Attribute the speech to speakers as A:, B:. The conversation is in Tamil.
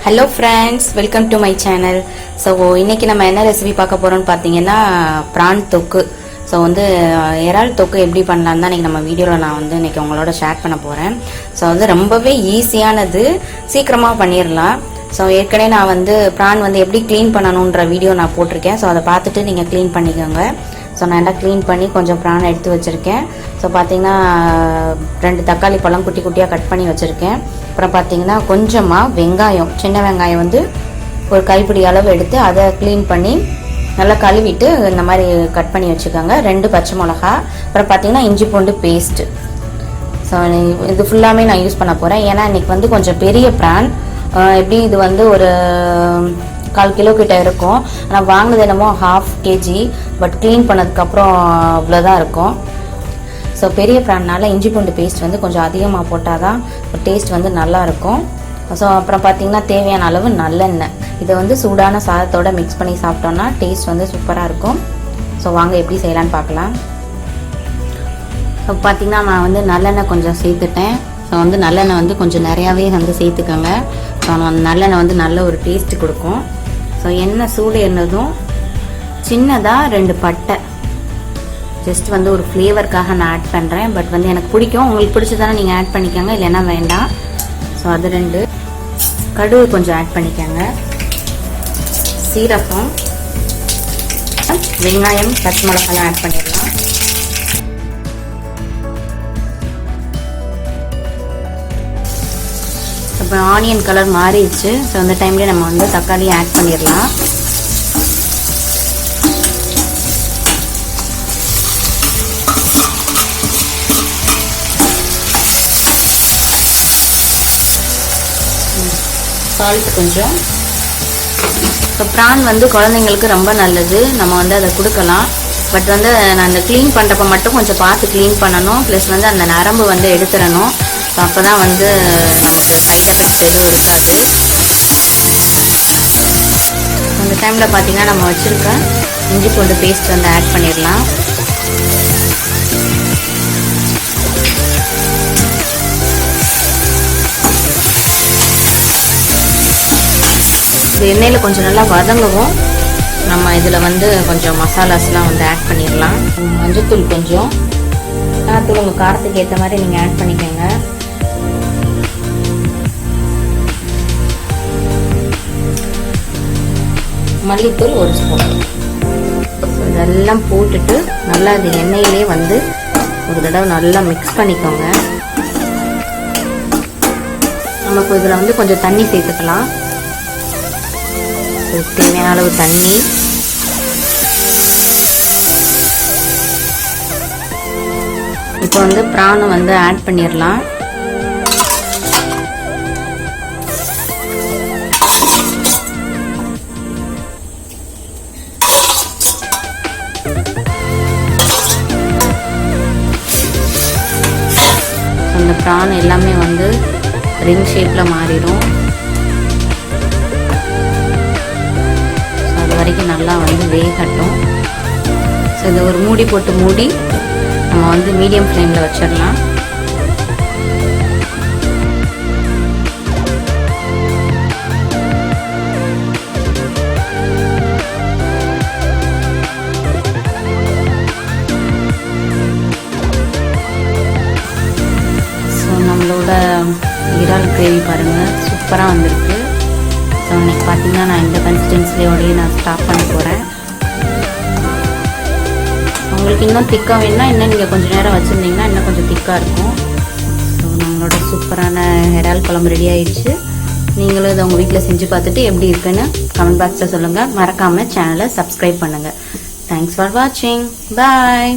A: Hello friends, welcome to my channel. So இன்னைக்கு நம்ம என்ன ரெசிபி பார்க்க போறோம்னு பாத்தீங்கன்னா prawn thokku. So வந்து இறால் தொக்கு எப்படி பண்ணலாம் தான் இன்னைக்கு நம்ம வீடியோல நான் வந்து இன்னைக்கு உங்களோட ஷேர் பண்ண போறேன். So வந்து ரொம்பவே ஈஸியானது, சீக்கிரமா பண்ணிரலாம். So ஏற்கனவே நான் வந்து prawn வந்து எப்படி க்ளீன் பண்ணனும்ன்ற வீடியோ நான் போட்டுருக்கேன். So அத பார்த்துட்டு நீங்க க்ளீன் பண்ணிக்கோங்க. So நான் எல்லாம் க்ளீன் பண்ணி கொஞ்சம் prawn எடுத்து வச்சிருக்கேன். So பாத்தீங்கன்னா ரெண்டு தக்காளி பழம் குட்டி குட்டியா கட் பண்ணி வச்சிருக்கேன். அப்புறம் பாத்தீங்கன்னா கொஞ்சமா வெங்காயம், சின்ன வெங்காயம் வந்து ஒரு கைப்பிடி அளவு எடுத்து அதை க்ளீன் பண்ணி நல்லா கழுவிட்டு இந்த மாதிரி கட் பண்ணி வச்சுக்கோங்க. ரெண்டு பச்சை மிளகாய், அப்புறம் பாத்தீங்கன்னா இஞ்சி பூண்டு பேஸ்ட். ஸோ இது ஃபுல்லாமே நான் யூஸ் பண்ண போறேன். ஏன்னா இன்னைக்கு வந்து கொஞ்சம் பெரிய பிரான், எப்படி இது வந்து ஒரு 1/4 கிலோ கிட்ட இருக்கும். ஆனால் வாங்கினது என்னமோ 1/2 kg, பட் க்ளீன் பண்ணதுக்கப்புறம் இவ்வளோதான் இருக்கும். ஸோ பெரிய ப்ரான்னால இஞ்சி பூண்டு பேஸ்ட் வந்து கொஞ்சம் அதிகமாக போட்டால் தான் டேஸ்ட் வந்து நல்லா இருக்கும். ஸோ அப்புறம் பார்த்தீங்கன்னா தேவையான அளவு நல்லெண்ணெய். இதை வந்து சூடான சாதத்தோட மிக்ஸ் பண்ணி சாப்பிட்டோம்னா டேஸ்ட் வந்து சூப்பராக இருக்கும். ஸோ வாங்க எப்படி செய்யலான்னு பார்க்கலாம். ஸோ பார்த்தீங்கன்னா நான் வந்து நல்லெண்ணெய் கொஞ்சம் சேர்த்துட்டேன். ஸோ வந்து நல்லெண்ணெய் வந்து கொஞ்சம் நிறையாவே வந்து சேர்த்துக்கோங்க. ஸோ நல்லெண்ணெய் வந்து நல்ல ஒரு டேஸ்ட் கொடுக்கும். ஸோ எண்ணெய் சூடு என்னதும் சின்னதாக 2 பட்டை ஜஸ்ட் வந்து ஒரு ஃப்ளேவருக்காக நான் ஆட் பண்ணுறேன். பட் வந்து எனக்கு பிடிக்கும், உங்களுக்கு பிடிச்சதானே நீங்கள் ஆட் பண்ணிக்கோங்க, இல்லைன்னா வேண்டாம். ஸோ அது 2 கடுகு கொஞ்சம் ஆட் பண்ணிக்கோங்க. சீரகம், வெங்காயம், பச்சை மிளகாலாம் ஆட் பண்ணிடலாம். இப்போ ஆனியன் கலர் மாறிடுச்சு. ஸோ அந்த டைம்லேயே நம்ம வந்து தக்காளி ஆட் பண்ணிடலாம். சால்ட் கொஞ்சம். ஸோ ப்ரான் வந்து குழந்தைங்களுக்கு ரொம்ப நல்லது, நம்ம வந்து அதை கொடுக்கலாம். பட் வந்து நான் அந்த க்ளீன் பண்ணுறப்ப மட்டும் கொஞ்சம் பார்த்து க்ளீன் பண்ணணும். ப்ளஸ் வந்து அந்த நரம்பு வந்து எடுத்துடணும். ஸோ அப்போ தான் வந்து நமக்கு சைட் எஃபெக்ட்ஸ் எதுவும் இருக்காது. அந்த டைமில் பார்த்தீங்கன்னா நம்ம வச்சுருக்க இஞ்சி பூண்டு பேஸ்ட் வந்து ஆட் பண்ணிடலாம். இது எண்ணெயில் கொஞ்சம் நல்லா வதங்கவும் நம்ம இதில் வந்து கொஞ்சம் மசாலாஸ்லாம் வந்து ஆட் பண்ணிடலாம். மஞ்சத்தூள் கொஞ்சம், தூள் உங்கள் காரத்துக்கு ஏற்ற மாதிரி நீங்கள் ஆட் பண்ணிக்கோங்க. மல்லித்தூள் 1 ஸ்பூன். இதெல்லாம் போட்டுட்டு நல்லா அது எண்ணெயிலே வந்து ஒரு தடவை நல்லா மிக்ஸ் பண்ணிக்கோங்க. நமக்கு இதில் வந்து கொஞ்சம் தண்ணி சேர்த்துக்கலாம். தேவையான அளவு தண்ணி. இப்போ வந்து பிரானை வந்து ஆட் பண்ணிடலாம். அந்த பிரான் எல்லாமே வந்து ரிங் ஷேப்ல மாறிடும். வரைக்கும் நல்லா வந்து வேகட்டும். ஸோ இதை ஒரு மூடி போட்டு மூடி நம்ம வந்து மீடியம் ஃப்ளேமில் வச்சிடலாம். ஸோ நம்மளோட இறால் கிரேவி பாருங்கள், சூப்பராக வந்திருக்கு. ஸோ இன்னைக்கு பார்த்தீங்கன்னா நான் இந்த கன்சிஸ்டன்சியோடையே நான் ஸ்டாப் பண்ண போகிறேன். உங்களுக்கு இன்னும் திக்காக வேணும்னா இன்னும் நீங்கள் கொஞ்சம் நேரம் வச்சுருந்தீங்கன்னா இன்னும் கொஞ்சம் திக்காக இருக்கும். ஸோ நம்மளோட சூப்பரான இறால் குழம்பு ரெடி ஆயிடுச்சு. நீங்களும் இதை உங்கள் வீட்டில் செஞ்சு பார்த்துட்டு எப்படி இருக்குன்னு கமெண்ட் பாக்ஸில் சொல்லுங்கள். மறக்காமல் சேனலை சப்ஸ்கிரைப் பண்ணுங்கள். தேங்க்ஸ் ஃபார் வாட்சிங். பாய்.